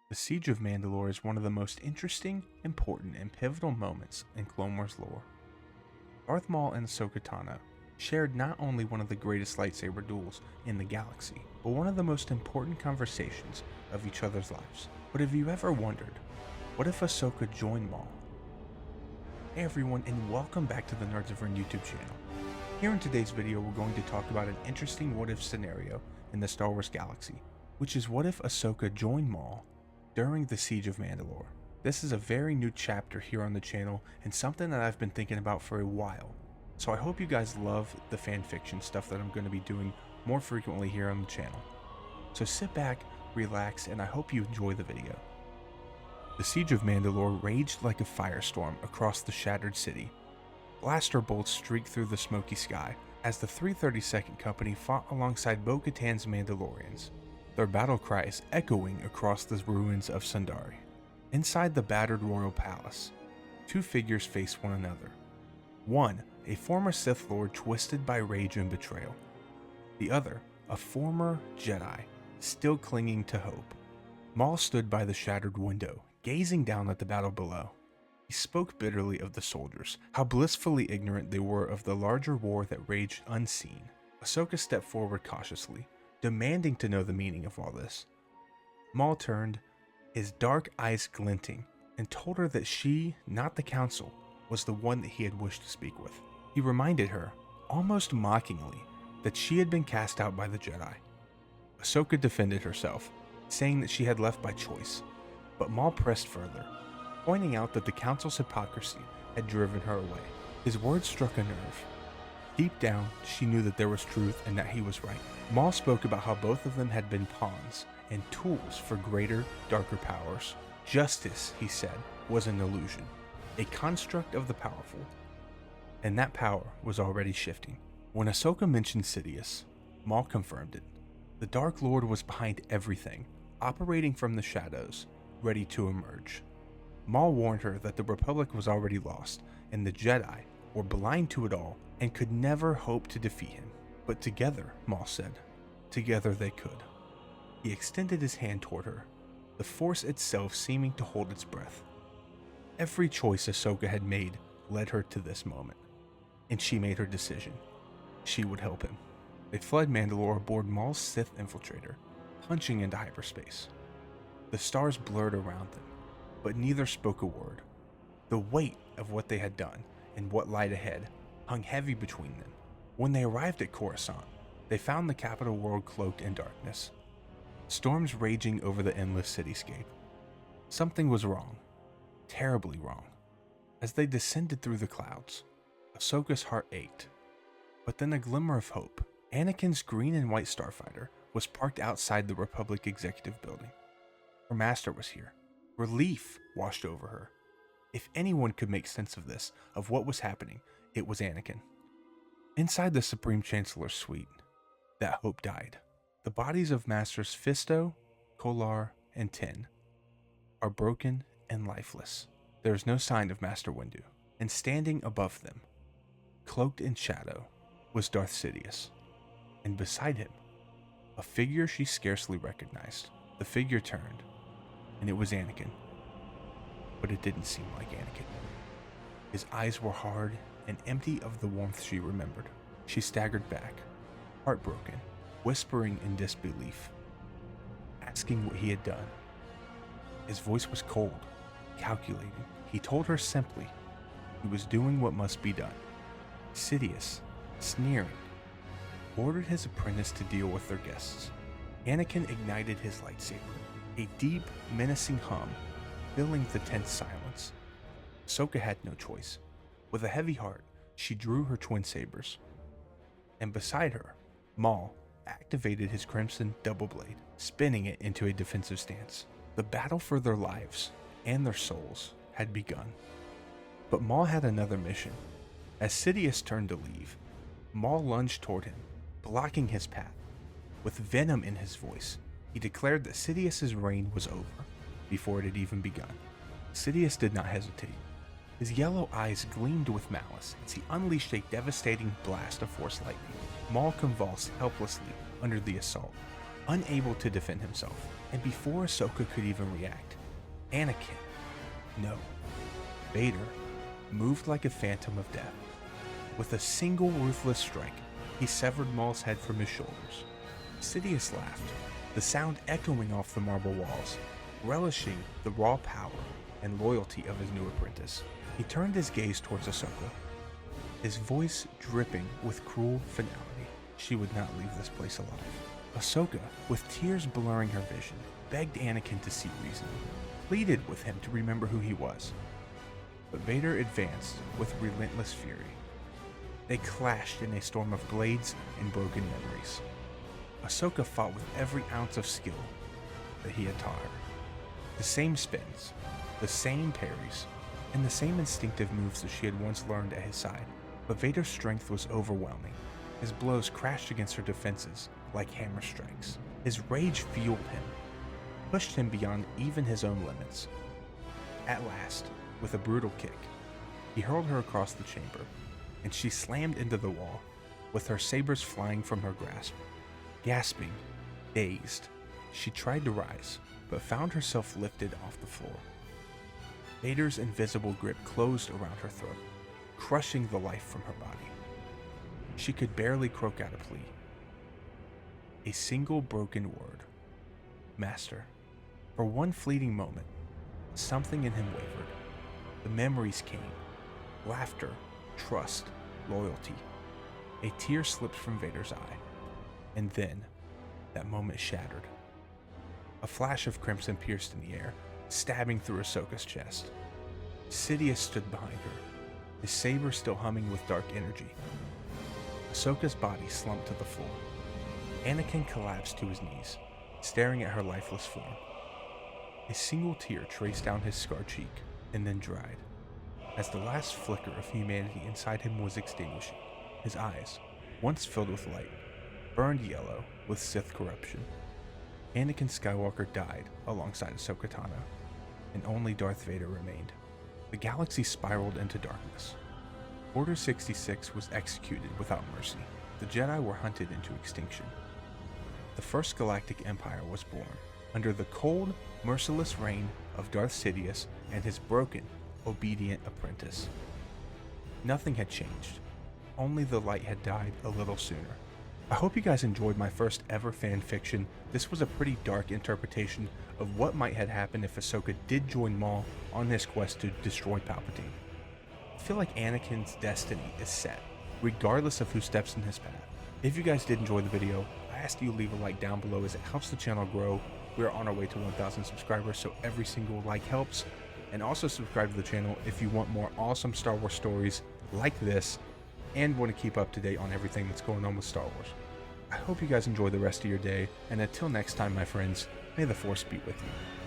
The Siege of Mandalore is one of the most interesting, important, and pivotal moments in Clone Wars lore. Darth Maul and Ahsoka Tano shared not only one of the greatest lightsaber duels in the galaxy, but one of the most important conversations of each other's lives. But have you ever wondered, what if Ahsoka joined Maul? Hey everyone, and welcome back to the Nerds of Ren YouTube channel. Here in today's video, we're going to talk about an interesting what-if scenario in the Star Wars galaxy, which is what if Ahsoka joined Maul during the Siege of Mandalore. This is a very new chapter here on the channel and something that I've been thinking about for a while. So I hope you guys love the fanfiction stuff that I'm going to be doing more frequently here on the channel. So sit back, relax, and I hope you enjoy the video. The Siege of Mandalore raged like a firestorm across the shattered city. Blaster bolts streaked through the smoky sky as the 332nd Company fought alongside Bo-Katan's Mandalorians, their battle cries echoing across the ruins of Sundari. Inside the battered royal palace, two figures faced one another. One, a former Sith Lord twisted by rage and betrayal. The other, a former Jedi, still clinging to hope. Maul stood by the shattered window, gazing down at the battle below. He spoke bitterly of the soldiers, how blissfully ignorant they were of the larger war that raged unseen. Ahsoka stepped forward cautiously, demanding to know the meaning of all this. Maul turned, his dark eyes glinting, and told her that she, not the council, was the one that he had wished to speak with. He reminded her, almost mockingly, that she had been cast out by the Jedi. Ahsoka defended herself, saying that she had left by choice, but Maul pressed further, pointing out that the council's hypocrisy had driven her away. His words struck a nerve. Deep down, she knew that there was truth and that he was right. Maul spoke about how both of them had been pawns and tools for greater, darker powers. Justice, he said, was an illusion, a construct of the powerful, and that power was already shifting. When Ahsoka mentioned Sidious, Maul confirmed it. The Dark Lord was behind everything, operating from the shadows, ready to emerge. Maul warned her that the Republic was already lost, and the Jedi were blind to it all and could never hope to defeat him. But together, Maul said, together they could. He extended his hand toward her, the Force itself seeming to hold its breath. Every choice Ahsoka had made led her to this moment, and she made her decision. She would help him. They fled Mandalore aboard Maul's Sith infiltrator, punching into hyperspace. The stars blurred around them, but neither spoke a word. The weight of what they had done and what lied ahead hung heavy between them. When they arrived at Coruscant, they found the capital world cloaked in darkness, storms raging over the endless cityscape. Something was wrong, terribly wrong. As they descended through the clouds, Ahsoka's heart ached, but then a glimmer of hope. Anakin's green and white starfighter was parked outside the Republic Executive Building. Her master was here. Relief washed over her. If anyone could make sense of this, of what was happening, it was Anakin. Inside the Supreme Chancellor's suite, that hope died. The bodies of Masters Fisto, Kolar, and Tin are broken and lifeless. There is no sign of Master Windu, and standing above them, cloaked in shadow, was Darth Sidious, and beside him, a figure she scarcely recognized. The figure turned, and it was Anakin, but it didn't seem like Anakin. His eyes were hard and empty of the warmth she remembered. She staggered back, heartbroken, whispering in disbelief, asking what he had done. His voice was cold, calculating. He told her simply he was doing what must be done. Sidious, sneering, ordered his apprentice to deal with their guests. Anakin ignited his lightsaber, a deep, menacing hum filling the tense silence. Ahsoka had no choice. With a heavy heart, she drew her twin sabers, and beside her, Maul activated his crimson double blade, spinning it into a defensive stance. The battle for their lives and their souls had begun. But Maul had another mission. As Sidious turned to leave, Maul lunged toward him, blocking his path. With venom in his voice, he declared that Sidious's reign was over before it had even begun. Sidious did not hesitate. His yellow eyes gleamed with malice as he unleashed a devastating blast of Force lightning. Maul convulsed helplessly under the assault, unable to defend himself. And before Ahsoka could even react, Anakin, no, Vader, moved like a phantom of death. With a single ruthless strike, he severed Maul's head from his shoulders. Sidious laughed, the sound echoing off the marble walls, relishing the raw power and loyalty of his new apprentice. He turned his gaze towards Ahsoka, his voice dripping with cruel finality. She would not leave this place alive. Ahsoka, with tears blurring her vision, begged Anakin to see reason, pleaded with him to remember who he was. But Vader advanced with relentless fury. They clashed in a storm of blades and broken memories. Ahsoka fought with every ounce of skill that he had taught her. The same spins, the same parries, and the same instinctive moves that she had once learned at his side. But Vader's strength was overwhelming. His blows crashed against her defenses like hammer strikes. His rage fueled him, pushed him beyond even his own limits. At last, with a brutal kick, he hurled her across the chamber, and she slammed into the wall, with her sabers flying from her grasp. Gasping, dazed, she tried to rise, but found herself lifted off the floor. Vader's invisible grip closed around her throat, crushing the life from her body. She could barely croak out a plea. A single broken word. Master. For one fleeting moment, something in him wavered. The memories came. Laughter, trust, loyalty. A tear slipped from Vader's eye. And then, that moment shattered. A flash of crimson pierced in the air, stabbing through Ahsoka's chest. Sidious stood behind her, his saber still humming with dark energy. Ahsoka's body slumped to the floor. Anakin collapsed to his knees, staring at her lifeless form. A single tear traced down his scarred cheek, and then dried, as the last flicker of humanity inside him was extinguishing. His eyes, once filled with light, burned yellow with Sith corruption. Anakin Skywalker died alongside Ahsoka Tano, and only Darth Vader remained. The galaxy spiraled into darkness. Order 66 was executed without mercy. The Jedi were hunted into extinction. The First Galactic Empire was born, under the cold, merciless reign of Darth Sidious and his broken, obedient apprentice. Nothing had changed. Only the light had died a little sooner. I hope you guys enjoyed my first ever fan fiction. This was a pretty dark interpretation of what might have happened if Ahsoka did join Maul on his quest to destroy Palpatine. I feel like Anakin's destiny is set, regardless of who steps in his path. If you guys did enjoy the video, I ask you to leave a like down below as it helps the channel grow. We are on our way to 1,000 subscribers, so every single like helps. And also subscribe to the channel if you want more awesome Star Wars stories like this and want to keep up to date on everything that's going on with Star Wars. I hope you guys enjoy the rest of your day, and until next time, my friends, may the Force be with you.